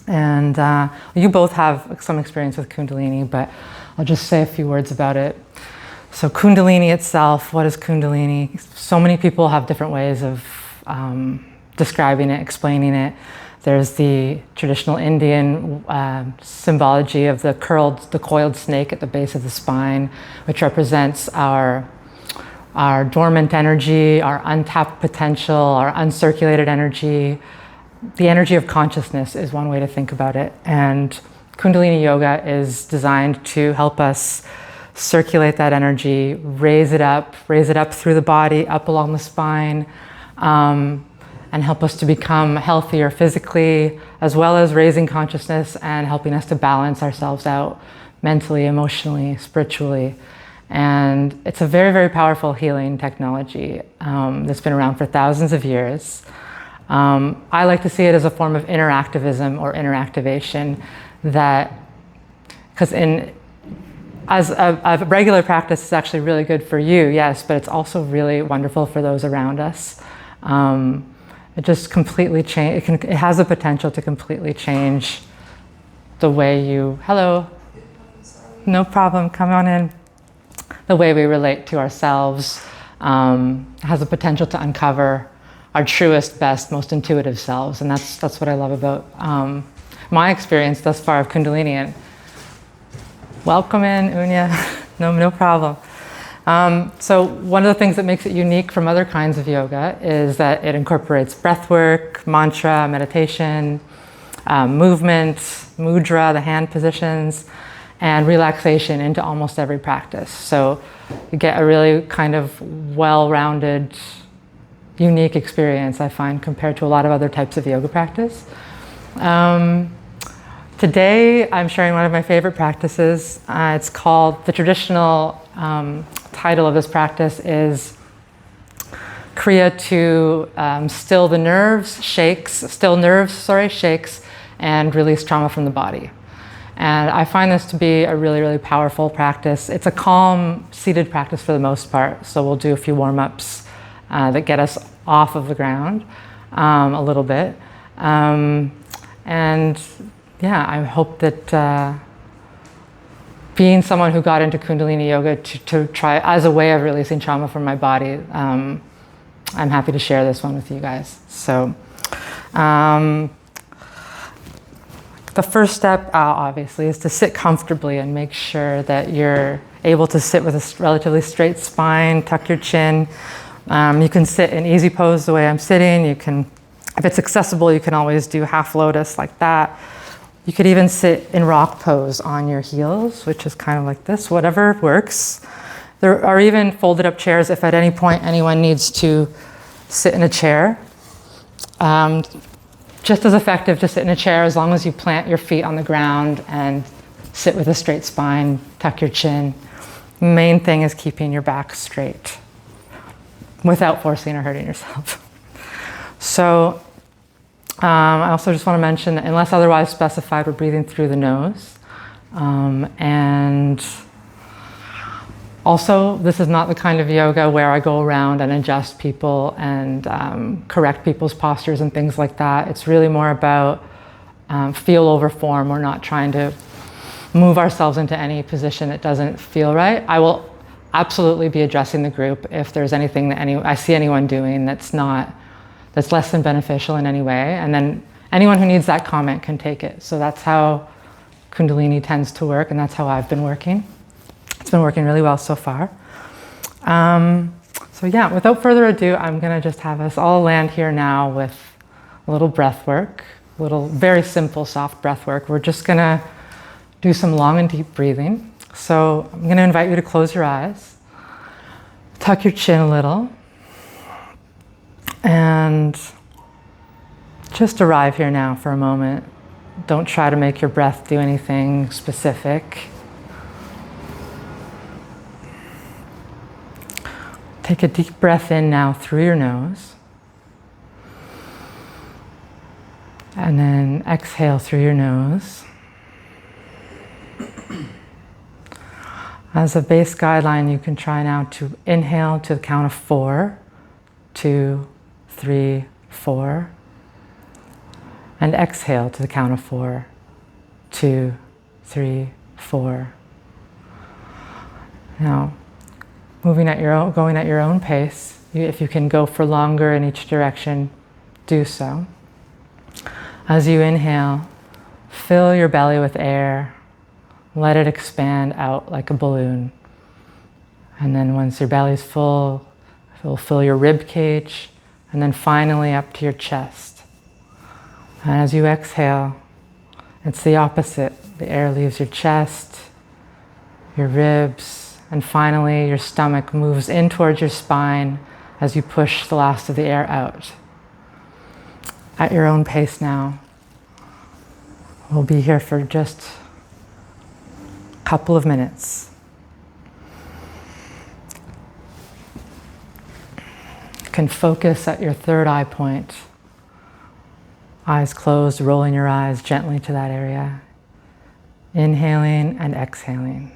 And you both have some experience with Kundalini, but I'll just say a few words about it. So Kundalini itself, what is Kundalini? So many people have different ways of describing it, explaining it. There's the traditional Indian symbology of the coiled snake at the base of the spine, which represents our dormant energy, our untapped potential, our uncirculated energy. The energy of consciousness is one way to think about it. And Kundalini Yoga is designed to help us circulate that energy, raise it up through the body, up along the spine, and help us to become healthier physically, as well as raising consciousness and helping us to balance ourselves out mentally, emotionally, spiritually. And it's a very, very powerful healing technology that's been around for thousands of years. I like to see it as a form of interactivism or interactivation, that, because as a regular practice is actually really good for you, yes, but it's also really wonderful for those around us. It just completely it has the potential to completely change the way you, hello, no problem, come on in. The way we relate to ourselves. Has the potential to uncover our truest, best, most intuitive selves. And that's what I love about my experience thus far of Kundalini. And welcome in, Unya. No problem. So one of the things that makes it unique from other kinds of yoga is that it incorporates breath work, mantra, meditation, movement, mudra, the hand positions, and relaxation into almost every practice. So you get a really kind of well-rounded, unique experience, I find, compared to a lot of other types of yoga practice. Today, I'm sharing one of my favorite practices. It's called, the traditional title of this practice is Kriya to still nerves, shakes, and release trauma from the body. And I find this to be a really, really powerful practice. It's a calm, seated practice for the most part. So we'll do a few warm-ups that get us off of the ground a little bit. And yeah, I hope that being someone who got into Kundalini Yoga to try as a way of releasing trauma from my body, I'm happy to share this one with you guys. So the first step, obviously, is to sit comfortably and make sure that you're able to sit with a relatively straight spine, tuck your chin. You can sit in easy pose the way I'm sitting. You can, if it's accessible, you can always do half lotus like that. You could even sit in rock pose on your heels, which is kind of like this, whatever works. There are even folded up chairs if at any point anyone needs to sit in a chair. Just as effective to sit in a chair as long as you plant your feet on the ground and sit with a straight spine, tuck your chin. Main thing is keeping your back straight without forcing or hurting yourself. So I also just want to mention that unless otherwise specified, we're breathing through the nose. And also, this is not the kind of yoga where I go around and adjust people and correct people's postures and things like that. It's really more about feel over form. We're not trying to move ourselves into any position that doesn't feel right. I will absolutely be addressing the group if there's anything that I see anyone doing that's less than beneficial in any way. And then anyone who needs that comment can take it. So that's how Kundalini tends to work, and that's how I've been working. It's been working really well so far. So yeah, without further ado, I'm gonna just have us all land here now with a little breath work, a little very simple, soft breath work. We're just gonna do some long and deep breathing. So I'm gonna invite you to close your eyes, tuck your chin a little, and just arrive here now for a moment. Don't try to make your breath do anything specific. Take a deep breath in now through your nose. And then exhale through your nose. As a base guideline, you can try now to inhale to the count of 4, 2, 3, 4. And exhale to the count of 4, 2, 3, 4. Now, going at your own pace. If you can go for longer in each direction, do so. As you inhale, fill your belly with air. Let it expand out like a balloon. And then once your belly's full, it'll fill your rib cage, and then finally up to your chest. And as you exhale, it's the opposite. The air leaves your chest, your ribs, and finally your stomach moves in towards your spine as you push the last of the air out. At your own pace now. We'll be here for just a couple of minutes. You can focus at your third eye point. Eyes closed, rolling your eyes gently to that area. Inhaling and exhaling.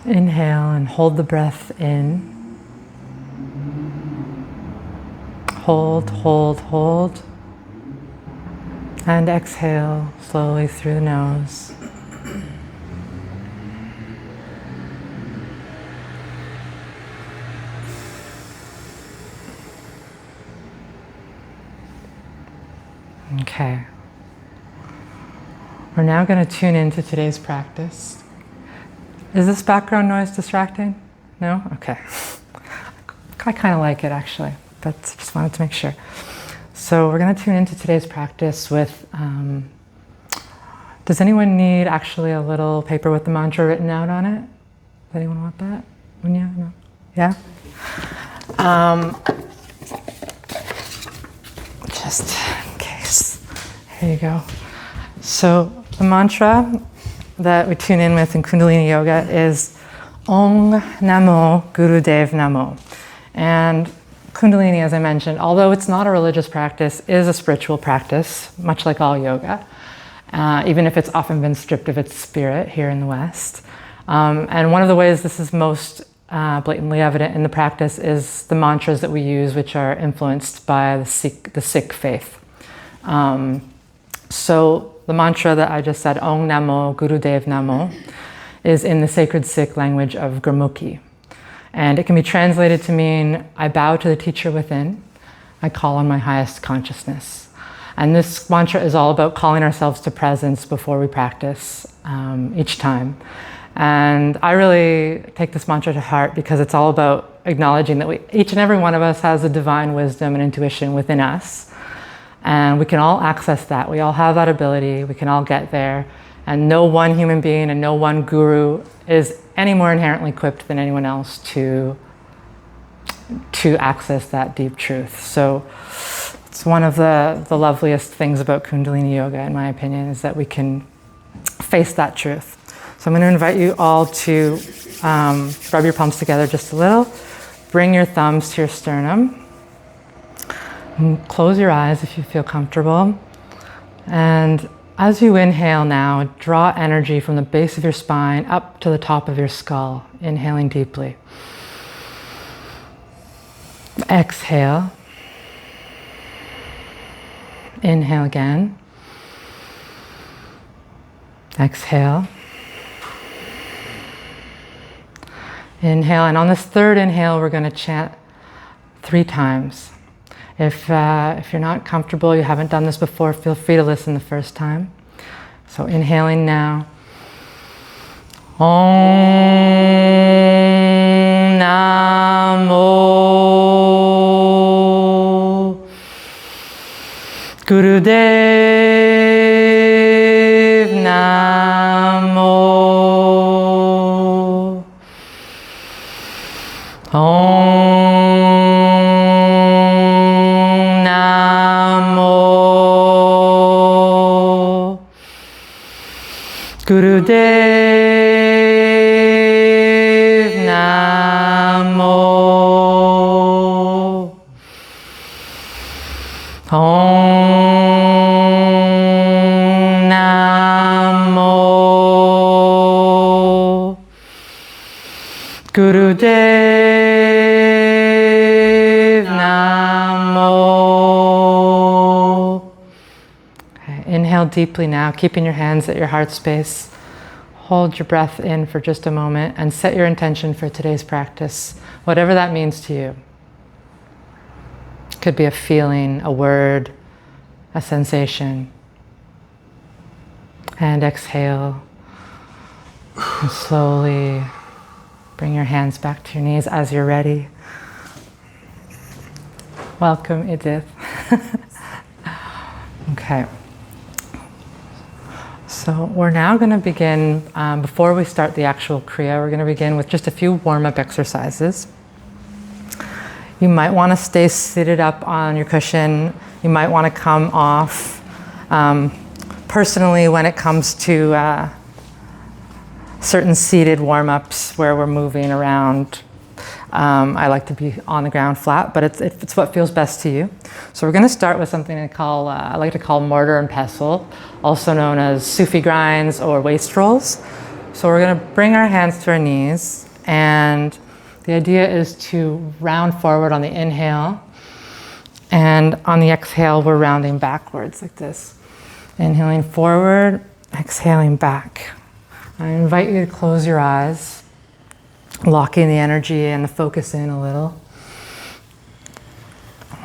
Inhale and hold the breath in. Hold, hold, hold. And exhale slowly through the nose. Okay. We're now going to tune into today's practice. Is this background noise distracting? No? Okay. I kind of like it actually, but just wanted to make sure. So we're going to tune into today's practice with, does anyone need actually a little paper with the mantra written out on it? Does anyone want that? Yeah? No? Yeah? Just in case. Here you go. So the mantra that we tune in with in Kundalini Yoga is Om Namo Gurudev Namo. And Kundalini, as I mentioned, although it's not a religious practice, is a spiritual practice, much like all yoga, even if it's often been stripped of its spirit here in the West. And one of the ways this is most blatantly evident in the practice is the mantras that we use, which are influenced by the Sikh faith. So the mantra that I just said, Om Namo Gurudev Namo, is in the sacred Sikh language of Gurmukhi. And it can be translated to mean, I bow to the teacher within, I call on my highest consciousness. And this mantra is all about calling ourselves to presence before we practice each time. And I really take this mantra to heart because it's all about acknowledging that each and every one of us has a divine wisdom and intuition within us. And we can all access that. We all have that ability. We can all get there. And no one human being and no one guru is any more inherently equipped than anyone else to access that deep truth. So it's one of the loveliest things about Kundalini Yoga, in my opinion, is that we can face that truth. So I'm going to invite you all to rub your palms together just a little. Bring your thumbs to your sternum. And close your eyes if you feel comfortable. And As you inhale now, draw energy from the base of your spine up to the top of your skull, inhaling deeply. Exhale. Inhale again. Exhale. Inhale, and on this third inhale, we're going to chant 3 times. If you're not comfortable, you haven't done this before, feel free to listen the first time. So inhaling now. Om Namo Gurudev Namo Om Namo Gurudev Namo Om Namo Gurudev Namo. Okay, inhale deeply now, keeping your hands at your heart space. Hold your breath in for just a moment and set your intention for today's practice, whatever that means to you. It could be a feeling, a word, a sensation. And exhale. And slowly bring your hands back to your knees as you're ready. Welcome, Edith. Okay. So we're now going to begin, before we start the actual Kriya, we're going to begin with just a few warm-up exercises. You might want to stay seated up on your cushion. You might want to come off. Personally, when it comes to certain seated warm-ups where we're moving around, I like to be on the ground flat, but it's what feels best to you. So we're going to start with something I like to call mortar and pestle, also known as Sufi grinds or waist rolls. So we're going to bring our hands to our knees, and the idea is to round forward on the inhale, and on the exhale we're rounding backwards like this. Inhaling forward, exhaling back. I invite you to close your eyes, locking the energy and the focus in a little.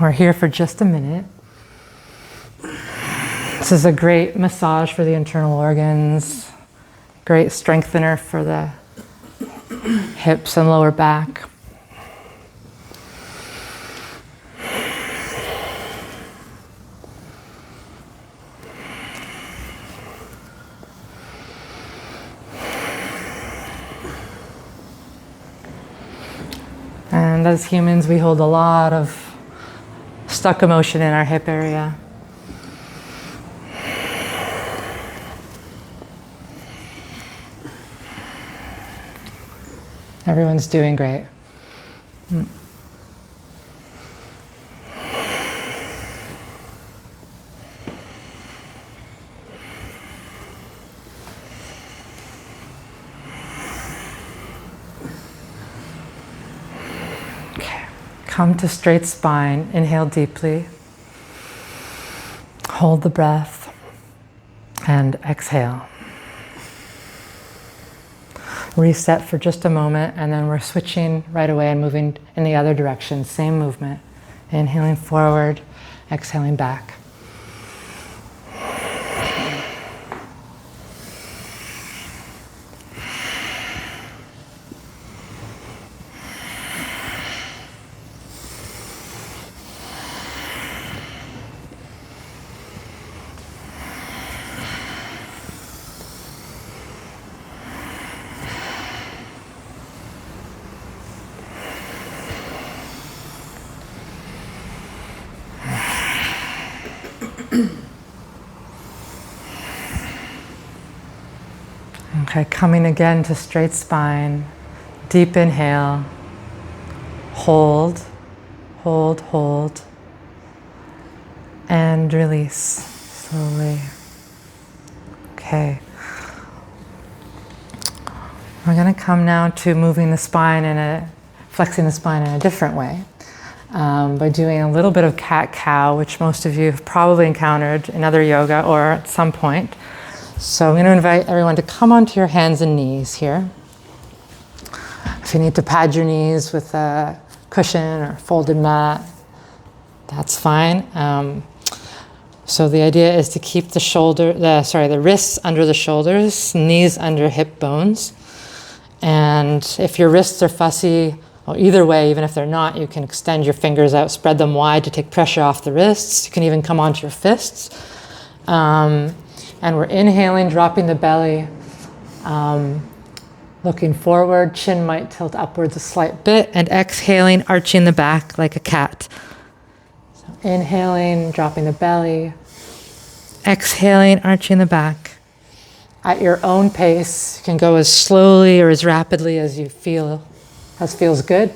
We're here for just a minute. This is a great massage for the internal organs, great strengthener for the hips and lower back. And as humans, we hold a lot of stuck emotion in our hip area. Everyone's doing great. Come to straight spine, inhale deeply, hold the breath, and exhale. Reset for just a moment, and then we're switching right away and moving in the other direction, same movement. Inhaling forward, exhaling back. Okay, coming again to straight spine, deep inhale, hold, hold, hold, and release slowly. Okay. We're going to come now to moving the spine flexing the spine in a different way. By doing a little bit of cat-cow, which most of you have probably encountered in other yoga or at some point. So I'm going to invite everyone to come onto your hands and knees here. If you need to pad your knees with a cushion or folded mat, that's fine. So the idea is to keep the wrists under the shoulders, knees under hip bones. And if your wrists are fussy, well, either way, even if they're not, you can extend your fingers out, spread them wide to take pressure off the wrists. You can even come onto your fists. And we're inhaling, dropping the belly, looking forward. Chin might tilt upwards a slight bit, and exhaling, arching the back like a cat. So inhaling, dropping the belly. Exhaling, arching the back. At your own pace, you can go as slowly or as rapidly as you feel, as feels good.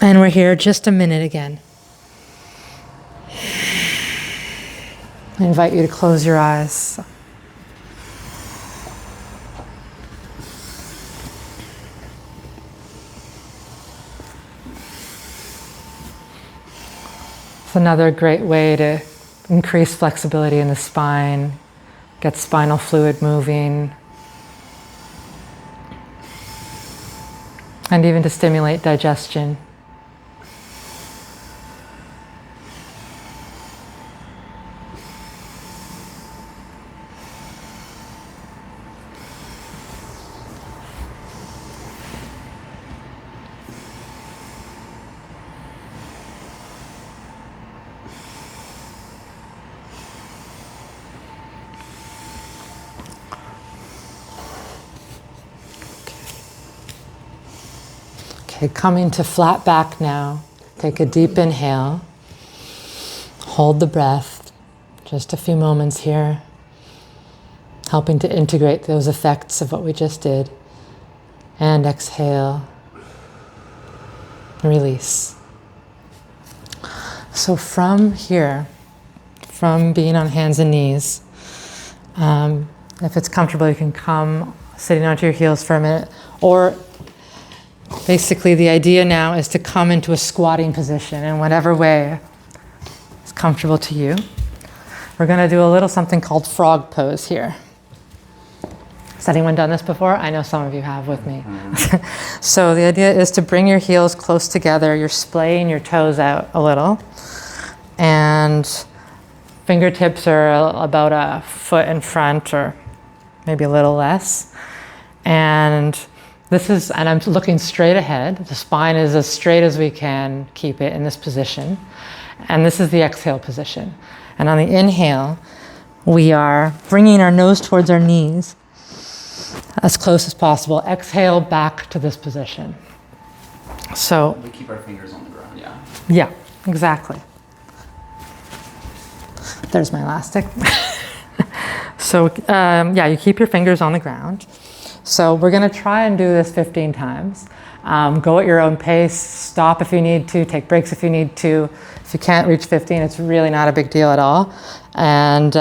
And we're here just a minute again. I invite you to close your eyes. It's another great way to increase flexibility in the spine, get spinal fluid moving, and even to stimulate digestion. Okay, coming to flat back now. Take a deep inhale. Hold the breath. Just a few moments here. Helping to integrate those effects of what we just did. And exhale. Release. So from here, from being on hands and knees, if it's comfortable, you can come sitting onto your heels for a minute, or basically, the idea now is to come into a squatting position in whatever way is comfortable to you. We're going to do a little something called frog pose here. Has anyone done this before? I know some of you have with me. So the idea is to bring your heels close together. You're splaying your toes out a little. And fingertips are about a foot in front, or maybe a little less. And I'm looking straight ahead. The spine is as straight as we can keep it in this position. And this is the exhale position. And on the inhale, we are bringing our nose towards our knees as close as possible. Exhale back to this position. So we keep our fingers on the ground, yeah. Yeah, exactly. There's my elastic. So you keep your fingers on the ground. So we're going to try and do this 15 times. Go at your own pace. Stop if you need to. Take breaks if you need to. If you can't reach 15, it's really not a big deal at all. And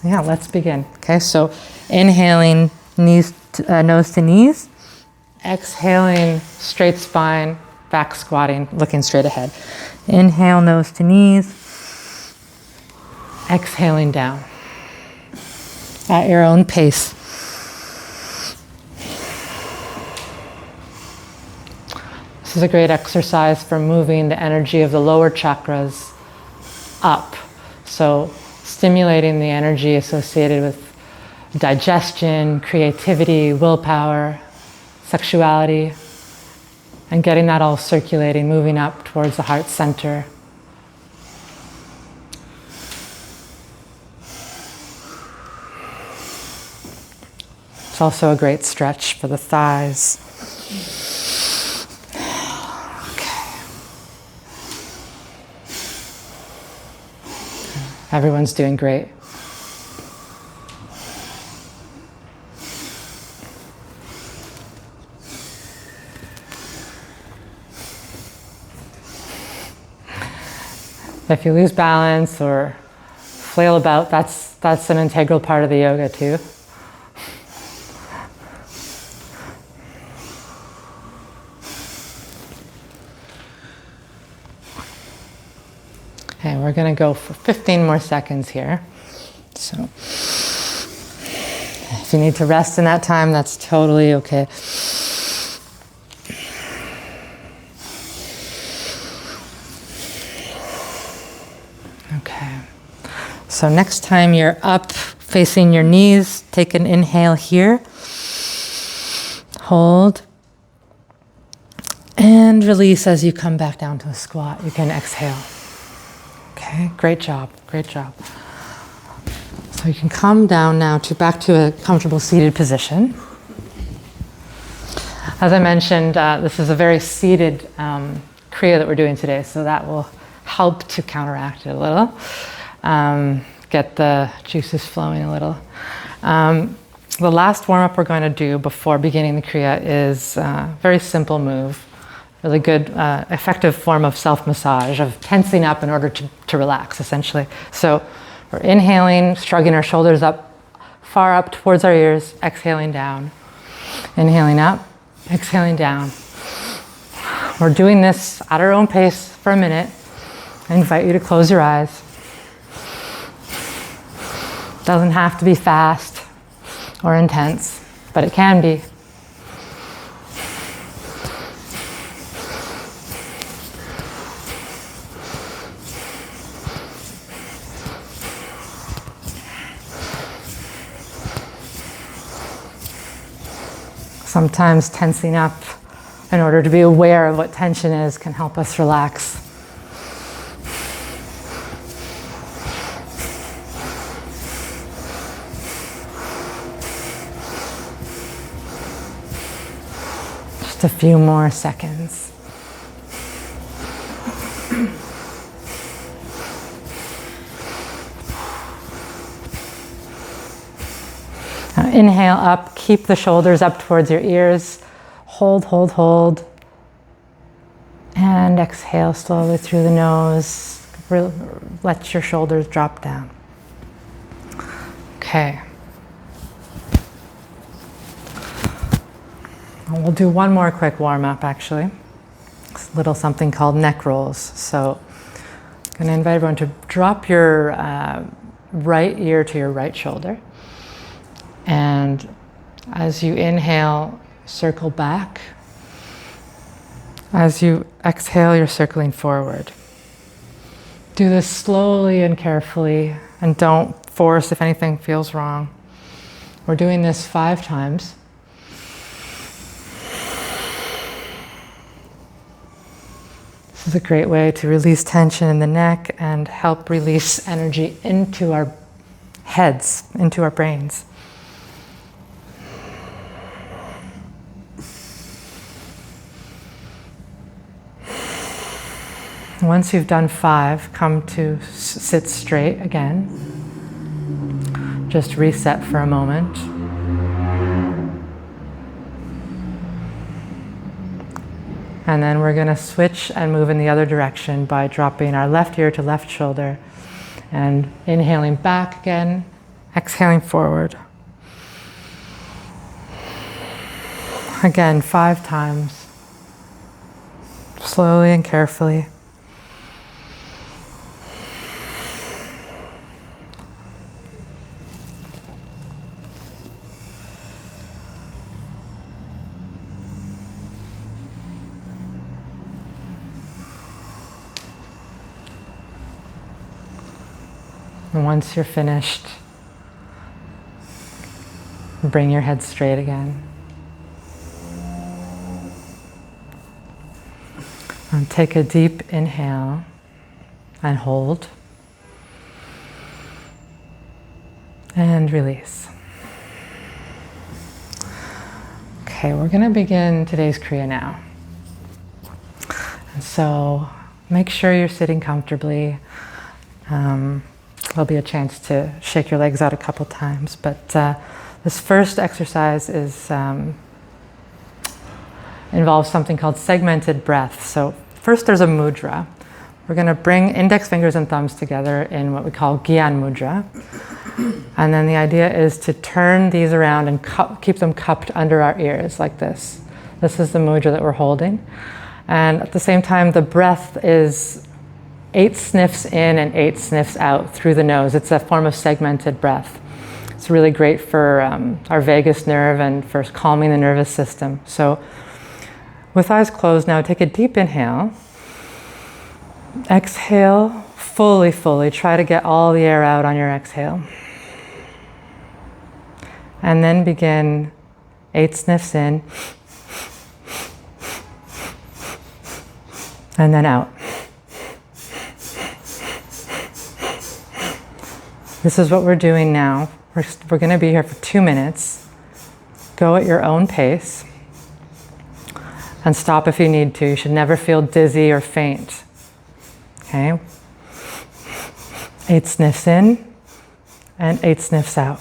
let's begin. Okay, so inhaling, nose to knees. Exhaling, straight spine, back squatting, looking straight ahead. Inhale, nose to knees. Exhaling down. At your own pace. This is a great exercise for moving the energy of the lower chakras up. So stimulating the energy associated with digestion, creativity, willpower, sexuality, and getting that all circulating, moving up towards the heart center. It's also a great stretch for the thighs. Everyone's doing great. If you lose balance or flail about, that's that's an integral part of the yoga too. Okay, we're going to go for 15 more seconds here. So if you need to rest in that time, that's totally okay. Okay. So next time you're up facing your knees, take an inhale here. Hold. And release as you come back down to a squat. You can exhale. Okay, great job, great job. So you can come down now back to a comfortable seated position. As I mentioned, this is a very seated Kriya that we're doing today, so that will help to counteract it a little, get the juices flowing a little. The last warm-up we're going to do before beginning the Kriya is a very simple move. Really good, effective form of self-massage, of tensing up in order to relax, essentially. So we're inhaling, shrugging our shoulders up, far up towards our ears, exhaling down. Inhaling up, exhaling down. We're doing this at our own pace for a minute. I invite you to close your eyes. Doesn't have to be fast or intense, but it can be. Sometimes tensing up in order to be aware of what tension is can help us relax. Just a few more seconds. Now inhale up, keep the shoulders up towards your ears. Hold, hold, hold. And exhale slowly through the nose. Let your shoulders drop down. Okay. And we'll do one more quick warm-up actually. It's a little something called neck rolls. So I'm going to invite everyone to drop your right ear to your right shoulder. And as you inhale, circle back. As you exhale, you're circling forward. Do this slowly and carefully, and don't force if anything feels wrong. We're doing this 5 times. This is a great way to release tension in the neck and help release energy into our heads, into our brains. Once you've done 5, come to sit straight again. Just reset for a moment. And then we're going to switch and move in the other direction by dropping our left ear to left shoulder and inhaling back again, exhaling forward. Again, 5 times. Slowly and carefully. And once you're finished, bring your head straight again. And take a deep inhale and hold. And release. Okay, we're going to begin today's Kriya now. And so make sure you're sitting comfortably. There'll be a chance to shake your legs out a couple times, but this first exercise involves something called segmented breath. So first there's a mudra. We're going to bring index fingers and thumbs together in what we call Gyan mudra. And then the idea is to turn these around and keep them cupped under our ears like this. This is the mudra that we're holding. And at the same time, the breath is 8 sniffs in and 8 sniffs out through the nose. It's a form of segmented breath. It's really great for our vagus nerve and for calming the nervous system. So with eyes closed now, take a deep inhale. Exhale fully, fully. Try to get all the air out on your exhale. And then begin 8 sniffs in. And then out. This is what we're doing now. We're going to be here for 2 minutes. Go at your own pace. And stop if you need to. You should never feel dizzy or faint. Okay? 8 sniffs in and 8 sniffs out.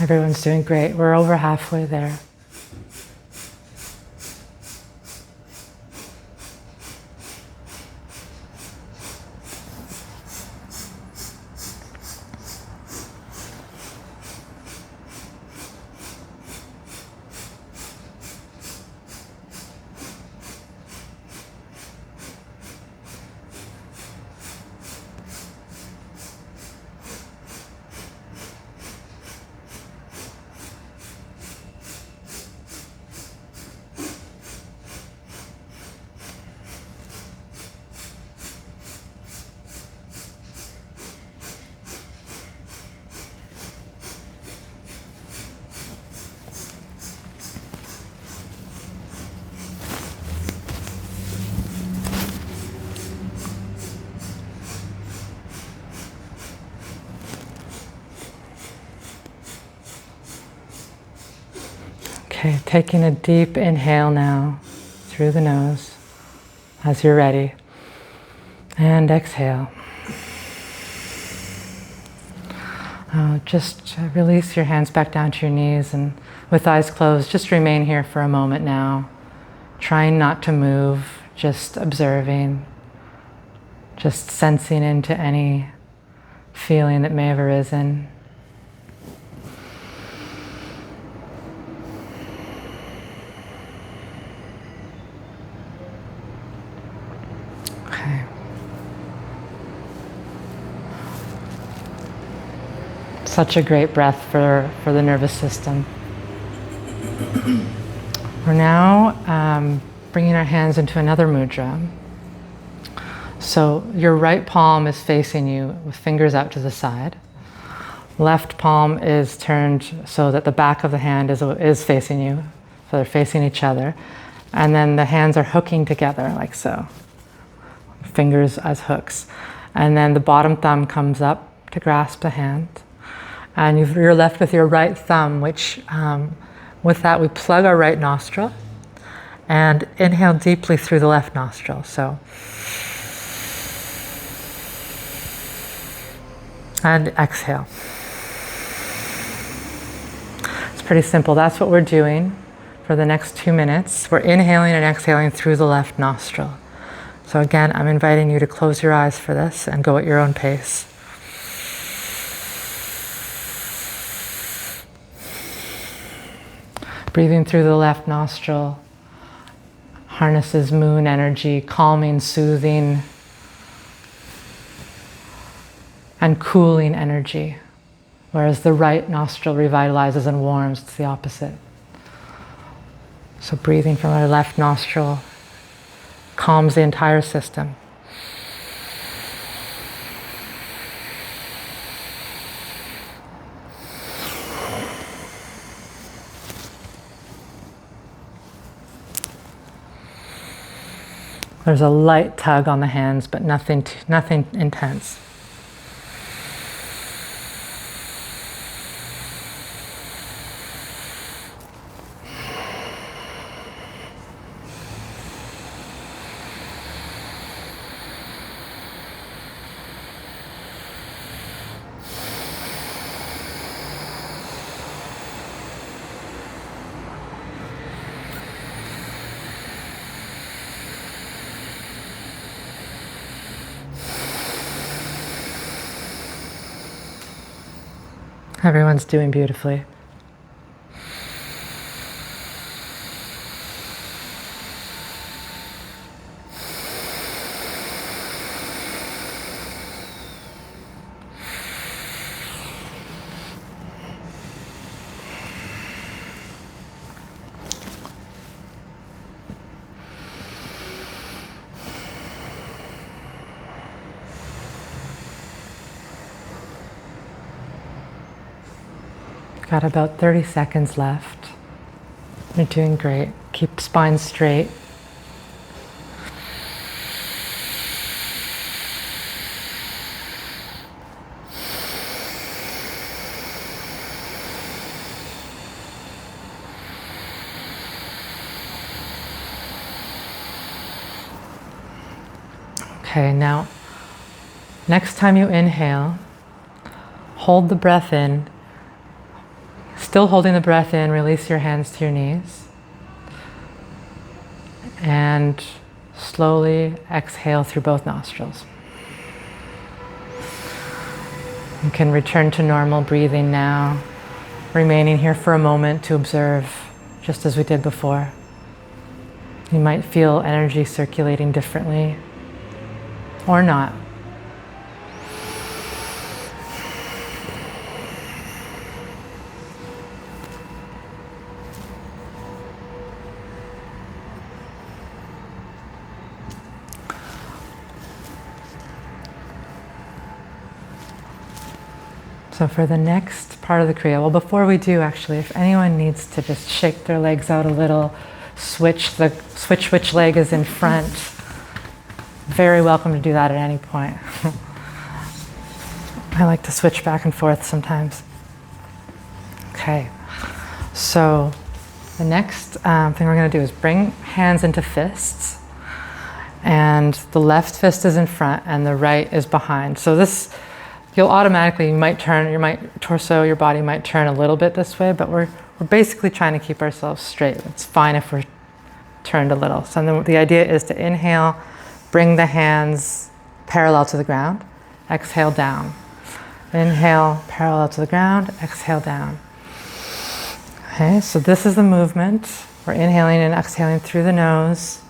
Everyone's doing great. We're over halfway there. Okay, taking a deep inhale now through the nose as you're ready. And exhale. Just release your hands back down to your knees, and with eyes closed, just remain here for a moment now. Trying not to move, just observing, just sensing into any feeling that may have arisen. Okay. Such a great breath for the nervous system. We're now bringing our hands into another mudra. So your right palm is facing you with fingers out to the side. Left palm is turned so that the back of the hand is facing you. So they're facing each other. And then the hands are hooking together like so. Fingers as hooks. And then the bottom thumb comes up to grasp the hand. And you're left with your right thumb, which with that we plug our right nostril and inhale deeply through the left nostril. So, and exhale. It's pretty simple. That's what we're doing for the next 2 minutes. We're inhaling and exhaling through the left nostril. So again, I'm inviting you to close your eyes for this and go at your own pace. Breathing through the left nostril harnesses moon energy, calming, soothing, and cooling energy. whereas the right nostril revitalizes and warms. It's the opposite. So breathing from our left nostril calms the entire system. There's a light tug on the hands, but nothing intense. Everyone's doing beautifully. Got about 30 seconds left. You're doing great. Keep spine straight. Okay, now, next time you inhale, hold the breath in. Still holding the breath in, release your hands to your knees. And slowly exhale through both nostrils. You can return to normal breathing now, remaining here for a moment to observe, just as we did before. You might feel energy circulating differently, or not. So for the next part of the Kriya, well, before we do, actually, if anyone needs to just shake their legs out a little, switch which leg is in front, very welcome to do that at any point. I like to switch back and forth sometimes. Okay, so the next thing we're going to do is bring hands into fists, and the left fist is in front and the right is behind. So this, you'll automatically, you might turn, your torso, your body might turn a little bit this way, but we're basically trying to keep ourselves straight. It's fine if we're turned a little. So then the idea is to inhale, bring the hands parallel to the ground, exhale down. Inhale, parallel to the ground, exhale down. Okay, so this is the movement. We're inhaling and exhaling through the nose.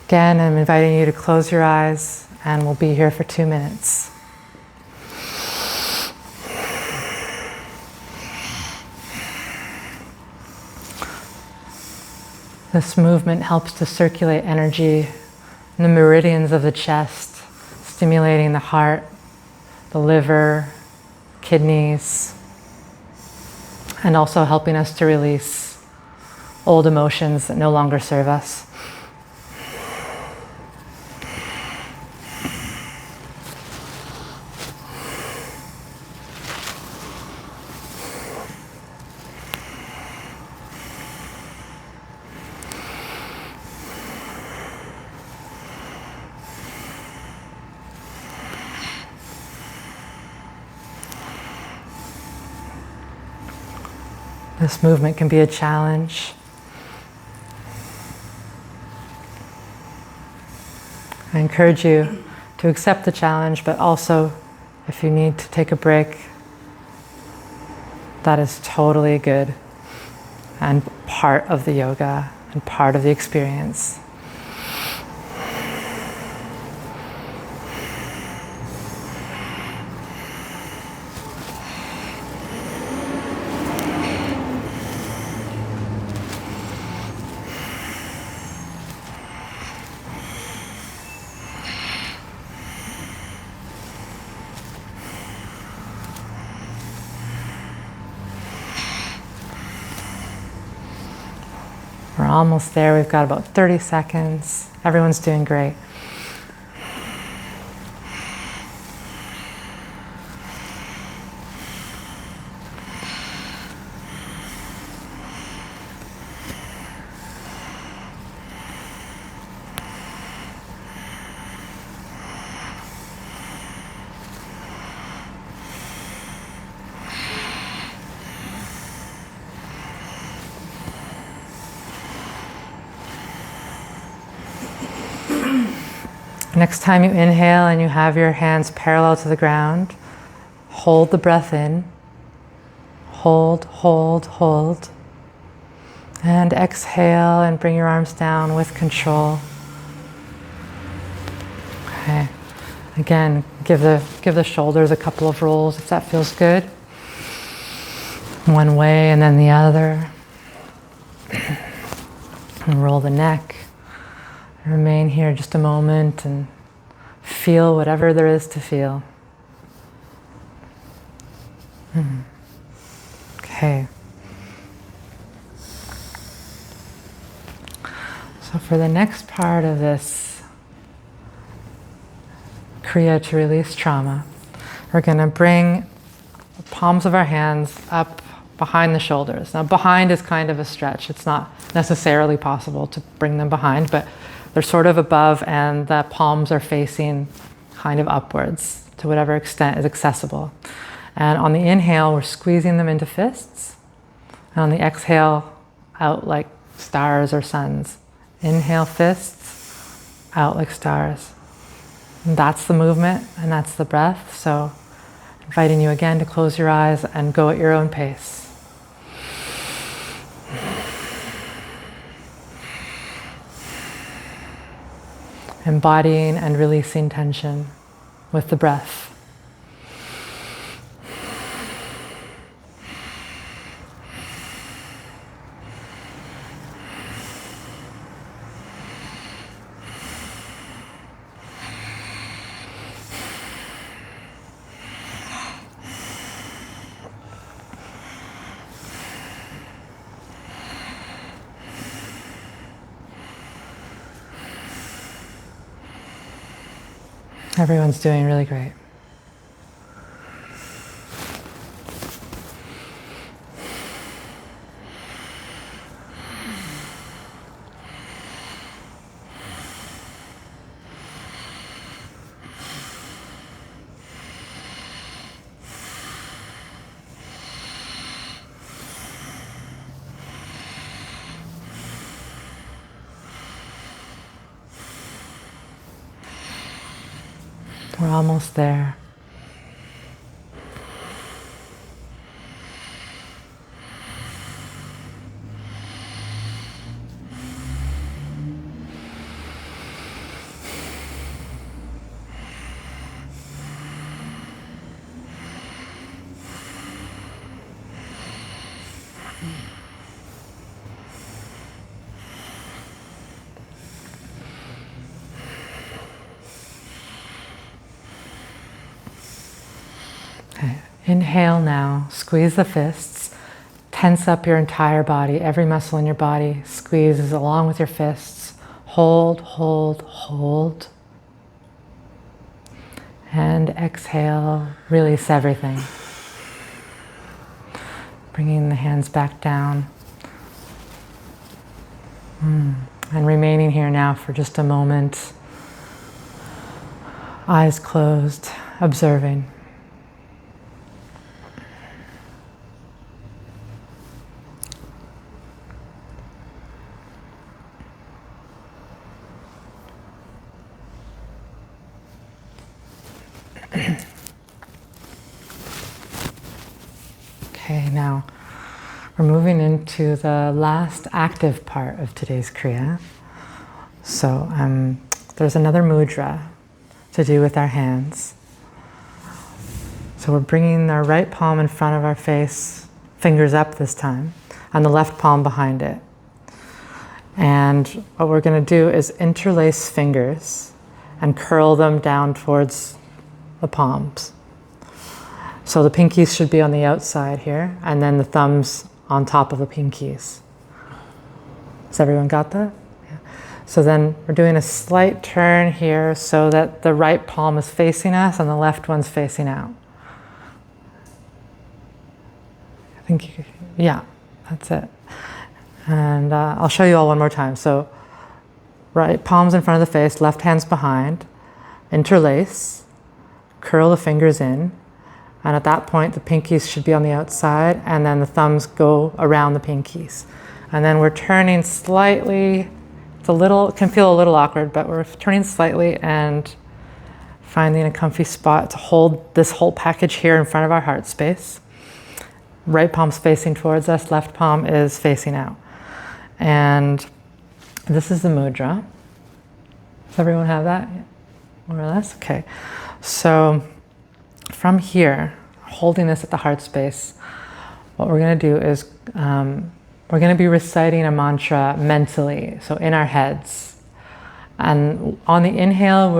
Again, I'm inviting you to close your eyes, and we'll be here for 2 minutes. This movement helps to circulate energy in the meridians of the chest, stimulating the heart, the liver, kidneys, and also helping us to release old emotions that no longer serve us. This movement can be a challenge. I encourage you to accept the challenge, but also if you need to take a break, that is totally good and part of the yoga and part of the experience. We're almost there. We've got about 30 seconds. Everyone's doing great. Next time you inhale and you have your hands parallel to the ground, hold the breath in. Hold, hold, hold. And exhale and bring your arms down with control. Okay. Again, give the shoulders a couple of rolls if that feels good. One way and then the other. And roll the neck. Remain here just a moment and feel whatever there is to feel. Okay. So for the next part of this Kriya to release trauma, we're going to bring the palms of our hands up behind the shoulders. Now behind is kind of a stretch. It's not necessarily possible to bring them behind, but they're sort of above and the palms are facing kind of upwards to whatever extent is accessible. And on the inhale, we're squeezing them into fists. And on the exhale, out like stars or suns. Inhale, fists, out like stars. And that's the movement and that's the breath. So inviting you again to close your eyes and go at your own pace. Embodying and releasing tension with the breath. Everyone's doing really great. We're almost there. Okay. Inhale now, squeeze the fists, tense up your entire body, every muscle in your body squeezes along with your fists. Hold, hold, hold. And exhale, release everything. Bringing the hands back down. And remaining here now for just a moment. Eyes closed, observing. Okay, now we're moving into the last active part of today's Kriya. So there's another mudra to do with our hands. So we're bringing our right palm in front of our face, fingers up this time, and the left palm behind it. And what we're going to do is interlace fingers and curl them down towards the palms. So the pinkies should be on the outside here, and then the thumbs on top of the pinkies. Has everyone got that? Yeah. So then we're doing a slight turn here so that the right palm is facing us and the left one's facing out. I think, yeah, that's it. And I'll show you all one more time. So right palms in front of the face, left hand's behind, interlace, curl the fingers in, and at that point the pinkies should be on the outside, and then the thumbs go around the pinkies. And then we're turning slightly. It can feel a little awkward, but we're turning slightly and finding a comfy spot to hold this whole package here in front of our heart space. Right palm's facing towards us, left palm is facing out. And this is the mudra. Does everyone have that? More or less? Okay. So from here, holding this at the heart space, what we're going to do is we're going to be reciting a mantra mentally, so in our heads. And on the inhale,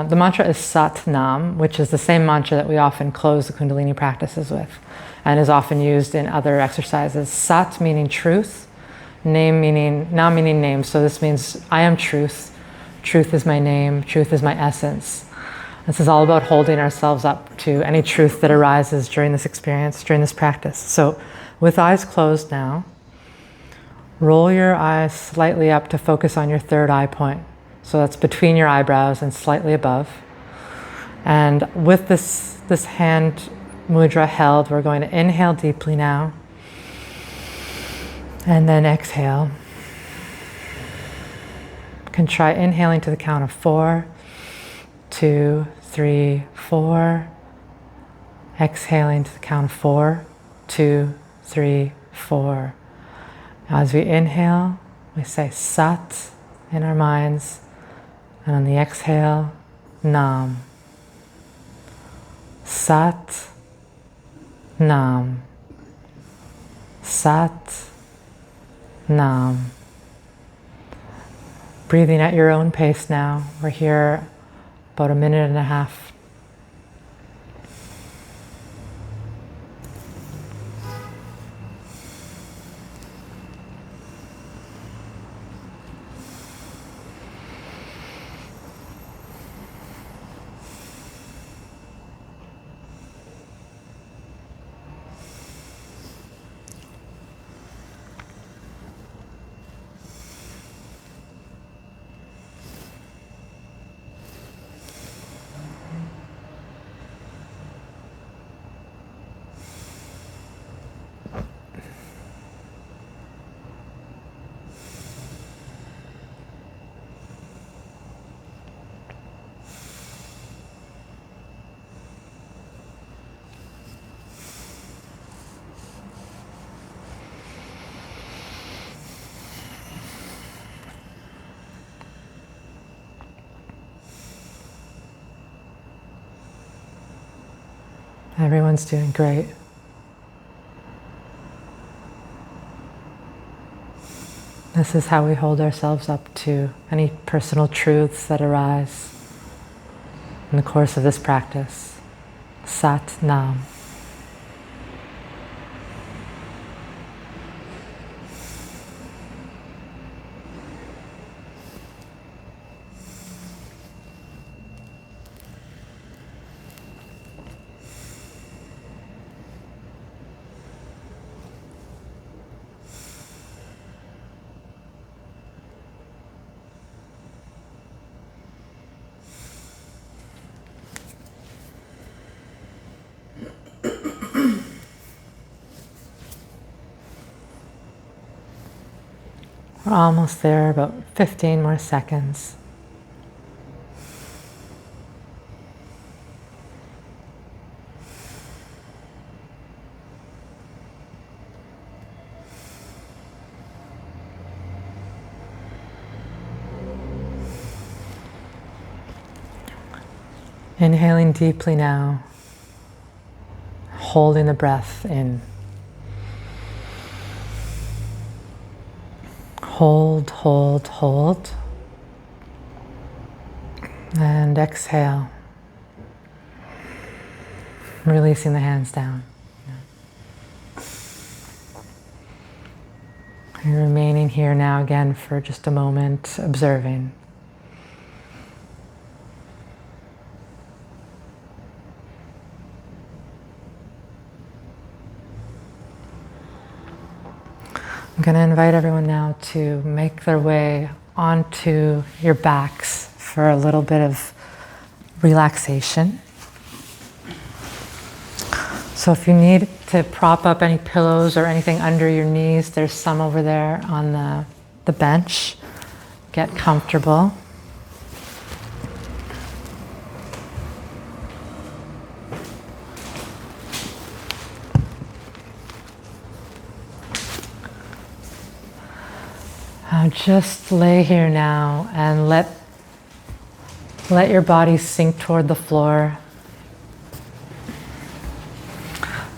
the mantra is Sat Nam, which is the same mantra that we often close the Kundalini practices with, and is often used in other exercises. Sat meaning truth, Nam meaning name. So this means I am truth. Truth is my name. Truth is my essence. This is all about holding ourselves up to any truth that arises during this experience, during this practice. So with eyes closed now, roll your eyes slightly up to focus on your third eye point. So that's between your eyebrows and slightly above. And with this hand mudra held, we're going to inhale deeply now. And then exhale. You can try inhaling to the count of 4, 2, 3, 4. Exhaling to the count of 4, 2, 3, 4. As we inhale, we say Sat in our minds, and on the exhale, Nam. Sat, Nam. Sat, Nam. Breathing at your own pace now. We're here about a minute and a half. Everyone's doing great. This is how we hold ourselves up to any personal truths that arise in the course of this practice. Sat Nam. We're almost there, about 15 more seconds. Inhaling deeply now, holding the breath in. Hold, hold, hold. And exhale. Releasing the hands down. You're remaining here now again for just a moment, observing. I'm going to invite everyone now to make their way onto your backs for a little bit of relaxation. So if you need to prop up any pillows or anything under your knees, there's some over there on the bench. Get comfortable. Just lay here now and let your body sink toward the floor.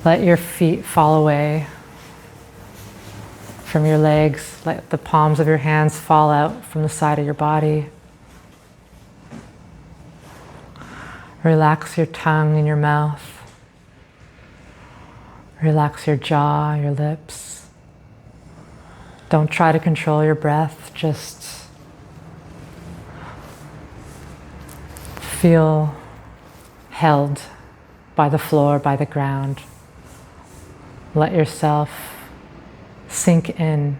Let your feet fall away from your legs. Let the palms of your hands fall out from the side of your body. Relax your tongue and your mouth. Relax your jaw, your lips. Don't try to control your breath, just feel held by the floor, by the ground. Let yourself sink in.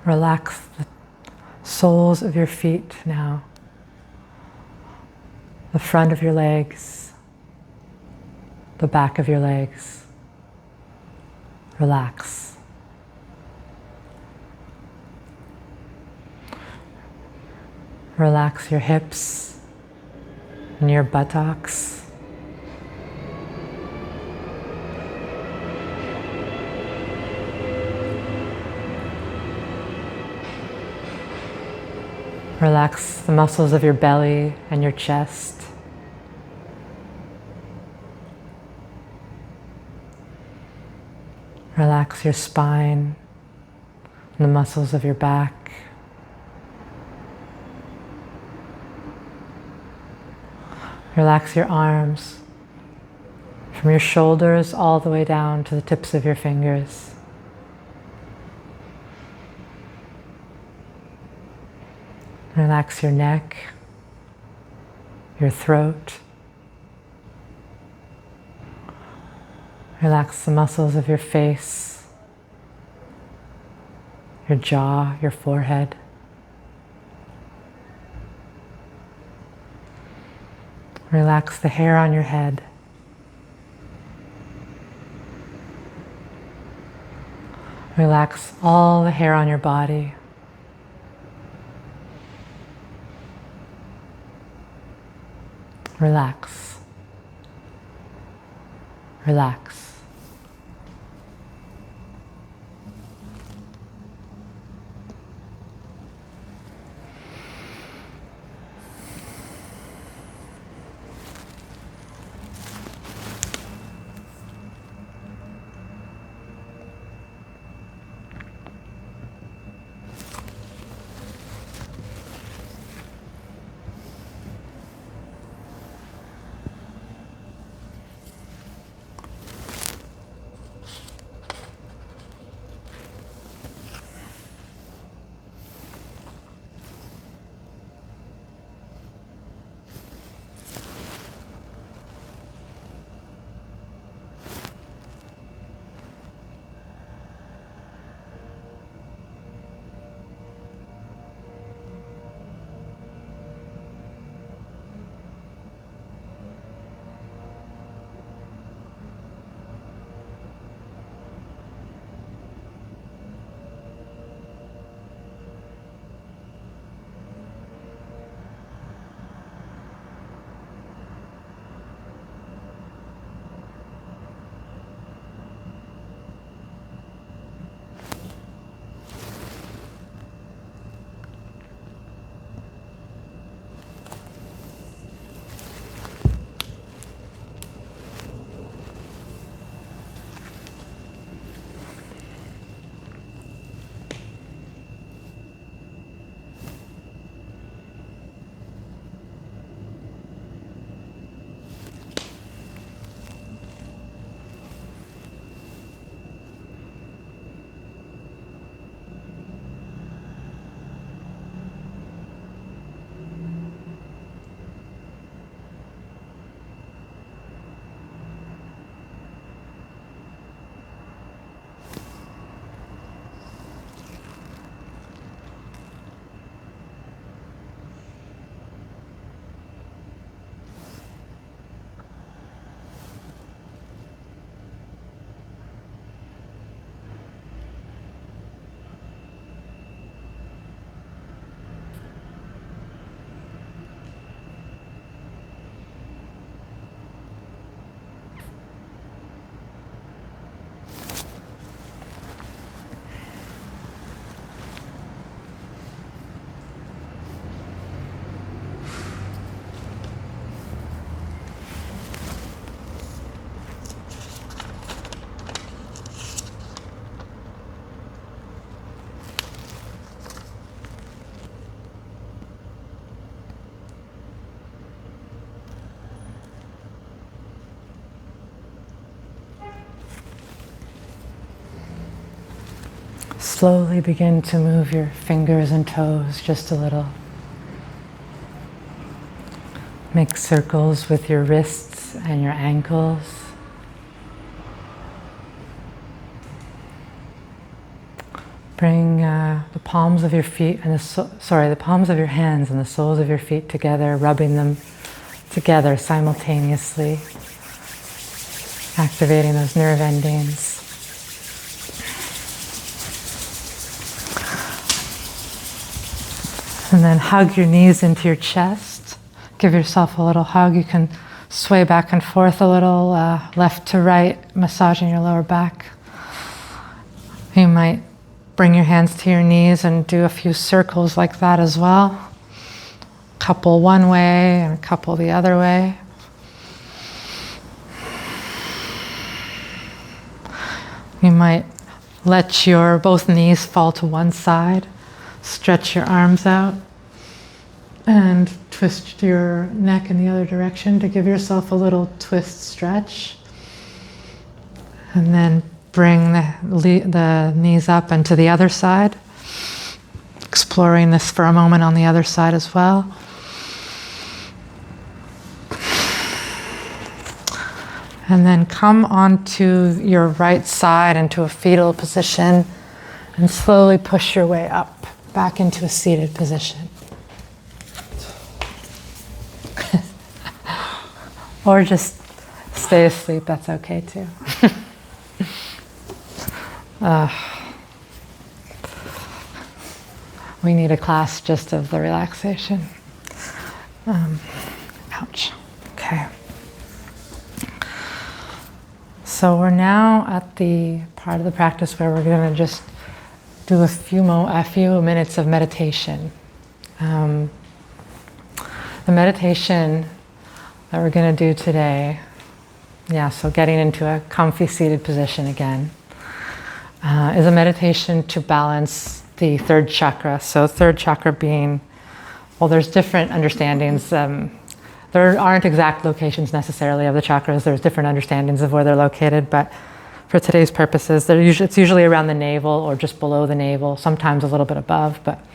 Relax the soles of your feet now, the front of your legs, the back of your legs. Relax. Relax your hips and your buttocks. Relax the muscles of your belly and your chest. Relax your spine and the muscles of your back. Relax your arms from your shoulders all the way down to the tips of your fingers. Relax your neck, your throat. Relax the muscles of your face, your jaw, your forehead. Relax the hair on your head. Relax all the hair on your body. Relax. Relax. Slowly begin to move your fingers and toes just a little. Make circles with your wrists and your ankles. Bring the palms of your feet and the palms of your hands and the soles of your feet together, rubbing them together simultaneously, activating those nerve endings. And then hug your knees into your chest. Give yourself a little hug. You can sway back and forth a little, left to right, massaging your lower back. You might bring your hands to your knees and do a few circles like that as well. A couple one way and a couple the other way. You might let your both knees fall to one side. Stretch your arms out and twist your neck in the other direction to give yourself a little twist stretch. And then bring the knees up and to the other side. Exploring this for a moment on the other side as well. And then come onto your right side into a fetal position and slowly push your way up. Back into a seated position. Or just stay asleep, that's okay too. We need a class just of the relaxation. Ouch. Okay. So we're now at the part of the practice where we're going to just do a few minutes of meditation. The meditation that we're going to do today, so getting into a comfy seated position again, is a meditation to balance the third chakra. So third chakra being, there's different understandings. There aren't exact locations necessarily of the chakras. There's different understandings of where they're located, but for today's purposes, it's usually around the navel or just below the navel, sometimes a little bit above, but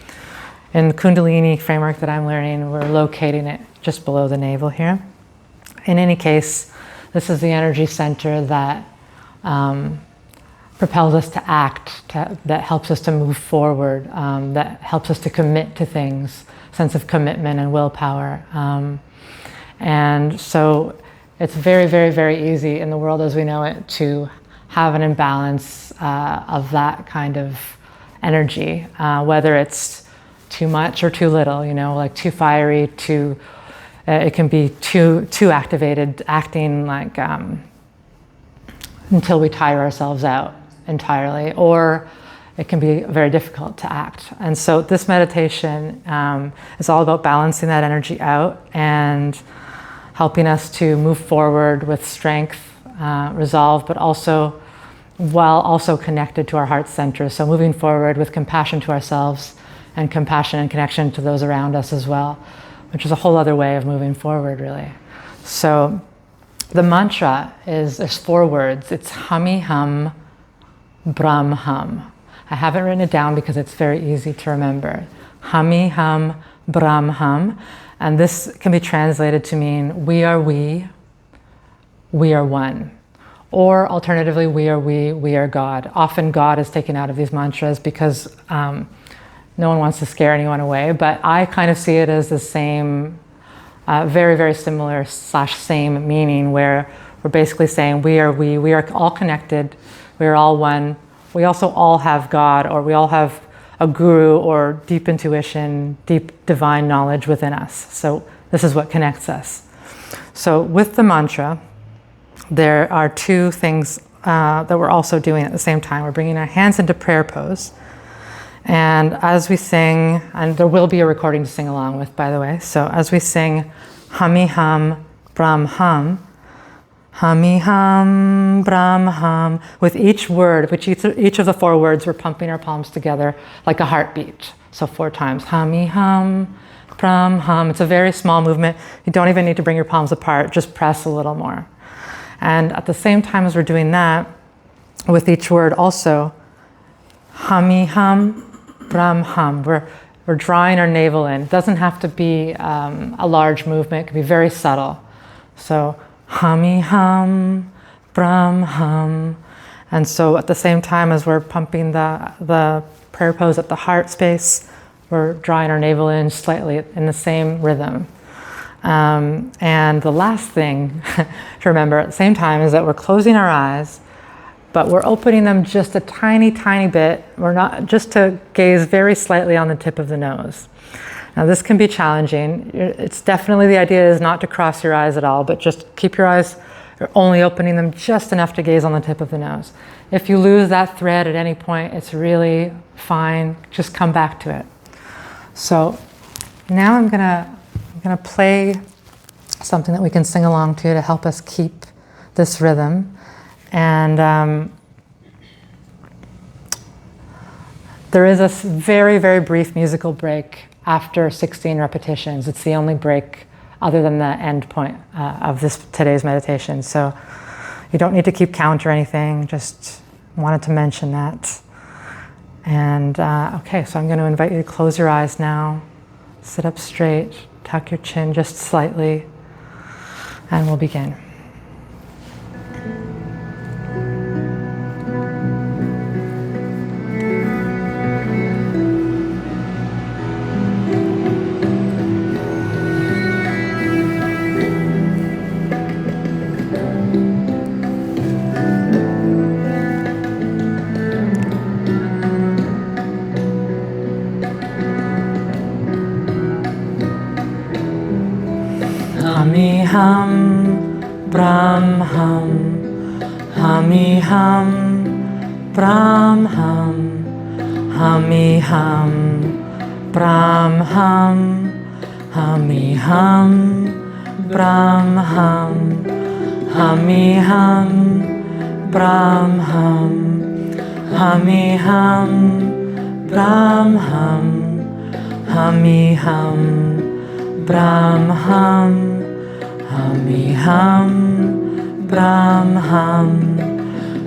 in the Kundalini framework that I'm learning, we're locating it just below the navel here. In any case, this is the energy center that propels us to act, that helps us to move forward, that helps us to commit to things, sense of commitment and willpower. And so it's very, very, very easy in the world as we know it to have an imbalance of that kind of energy, whether it's too much or too little, like too fiery, it can be too activated, acting like until we tire ourselves out entirely, or it can be very difficult to act. And so this meditation is all about balancing that energy out and helping us to move forward with strength, resolve, but also while also connected to our heart center. So moving forward with compassion to ourselves and compassion and connection to those around us as well, which is a whole other way of moving forward, really. So the mantra there's 4 words. It's Hami Hum Brahm Hum. I haven't written it down because it's very easy to remember. Hami Hum Brahm Hum. And this can be translated to mean we are one. Or alternatively, we are God. Often God is taken out of these mantras because no one wants to scare anyone away, but I kind of see it as the same, very, very similar / same meaning, where we're basically saying we are all connected, we are all one. We also all have God, or we all have a guru or deep intuition, deep divine knowledge within us. So this is what connects us. So with the mantra, there are 2 things that we're also doing at the same time. We're bringing our hands into prayer pose. And as we sing, and there will be a recording to sing along with, by the way. So as we sing Hami Hum Brahm Hum, Hami Hum Brahm Hum, with each word, which each of the 4 words, we're pumping our palms together like a heartbeat. So 4 times. Hami Hum Brahm Hum. It's a very small movement. You don't even need to bring your palms apart. Just press a little more. And at the same time as we're doing that, with each word also, Hummy hum, Brahm hum. We're drawing our navel in. It doesn't have to be a large movement. It can be very subtle. So hummy hum, Brahm hum. And so at the same time as we're pumping the prayer pose at the heart space, we're drawing our navel in slightly in the same rhythm. And the last thing to remember at the same time is that we're closing our eyes, but we're opening them just a tiny, tiny bit. We're not, just to gaze very slightly on the tip of the nose. Now this can be challenging. It's definitely, the idea is not to cross your eyes at all, but just keep your eyes, you're only opening them just enough to gaze on the tip of the nose. If you lose that thread at any point, it's really fine. Just come back to it. So now I'm gonna play something that we can sing along to help us keep this rhythm. And there is a very, very brief musical break after 16 repetitions. It's the only break other than the end point of today's meditation. So you don't need to keep count or anything, just wanted to mention that. And okay, so I'm going to invite you to close your eyes now, sit up straight, tuck your chin just slightly, and we'll begin. Hummy hum, Brahm hum, hummy hum, Brahm hum, hummy hum, Brahm hum, hummy hum, Brahm hum, hummy hum, Brahm hum, hummy hum, Brahm hum, hummy hum, Brahm hum,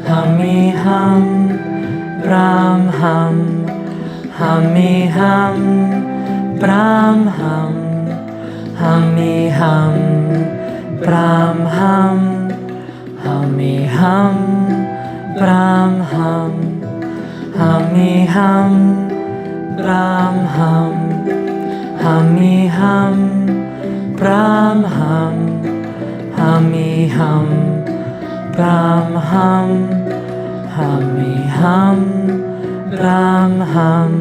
hummy hum, Brahm hum, hummy hum, Brahm hum, hummy hum, Brahm hum, hummy hum, Brahm hum, hummy hum, Brahm hum, hummy hum, Brahm hum, hummy hum, Brahm hum, hummy hum, Brahm hum, hummy hum, Brahm hum.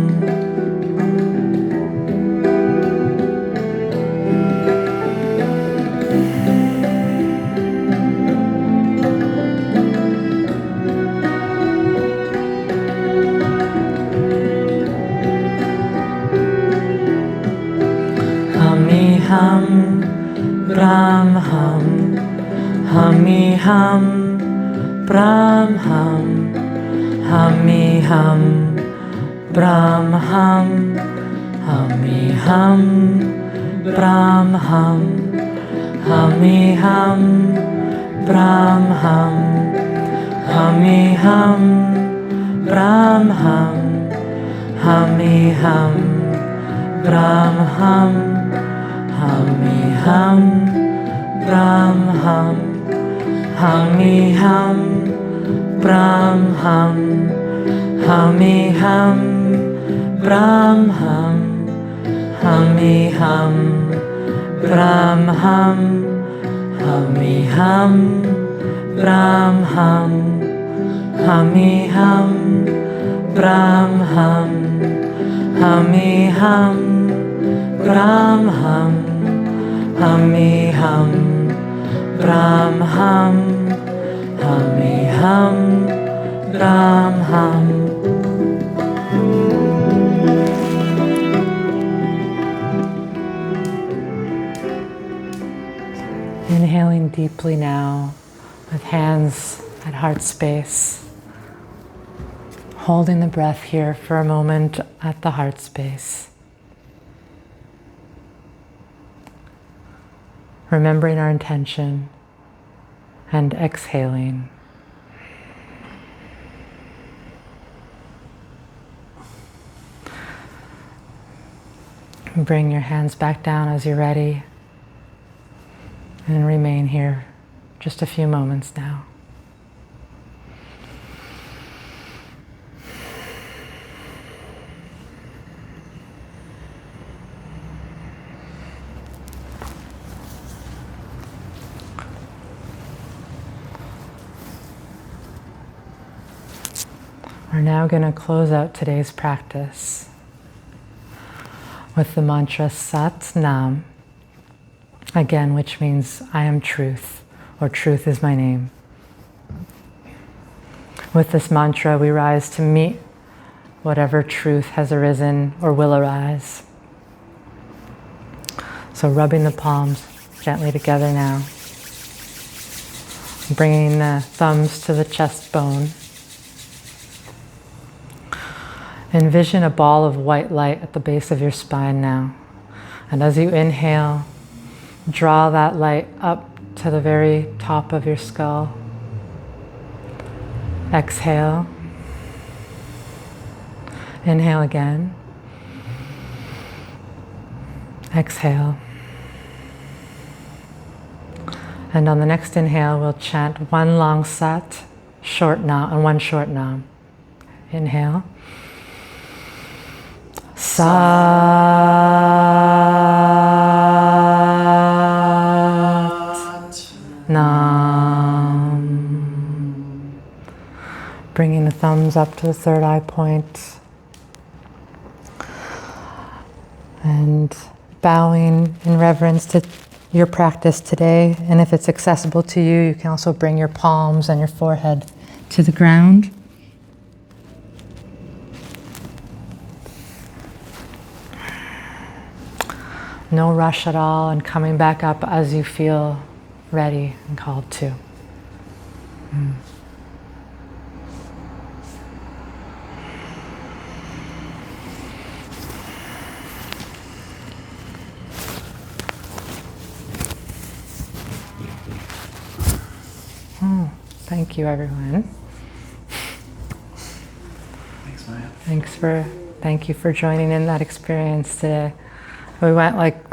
Hummy hum, Brahm hum, hummy hum, Brahm hum, hummy hum, Brahm hum, hummy hum, Brahm hum, hummy hum, Brahm hum, hummy hum, Brahm hum, hummy hum, Brahm hum, hummy hum, Brahm hum, hummy hum, Brahm hum, hummy hum, Brahm hum, hummy hum, Brahm hum, hummy hum, Brahm hum, hummy hum, Brahm hum, hummy hum, Brahm hum, hummy hum, Brahm hum, hummy hum, Brahm hum. Inhaling deeply now with hands at heart space. Holding the breath here for a moment at the heart space. Remembering our intention and exhaling. Bring your hands back down as you're ready and remain here just a few moments now. We're now going to close out today's practice with the mantra Sat Nam, again, which means I am truth, or truth is my name. With this mantra, we rise to meet whatever truth has arisen or will arise. So rubbing the palms gently together now, bringing the thumbs to the chest bone. Envision a ball of white light at the base of your spine now. And as you inhale, draw that light up to the very top of your skull. Exhale. Inhale again. Exhale. And on the next inhale, we'll chant one long Sat, short Nam, and one short Nam. Inhale. Sat Nam. Bringing the thumbs up to the third eye point. And bowing in reverence to your practice today. And if it's accessible to you, you can also bring your palms and your forehead to the ground. No rush at all, and coming back up as you feel ready and called to. Thank you, everyone. Thanks, Maya. Thank you for joining in that experience today. We went like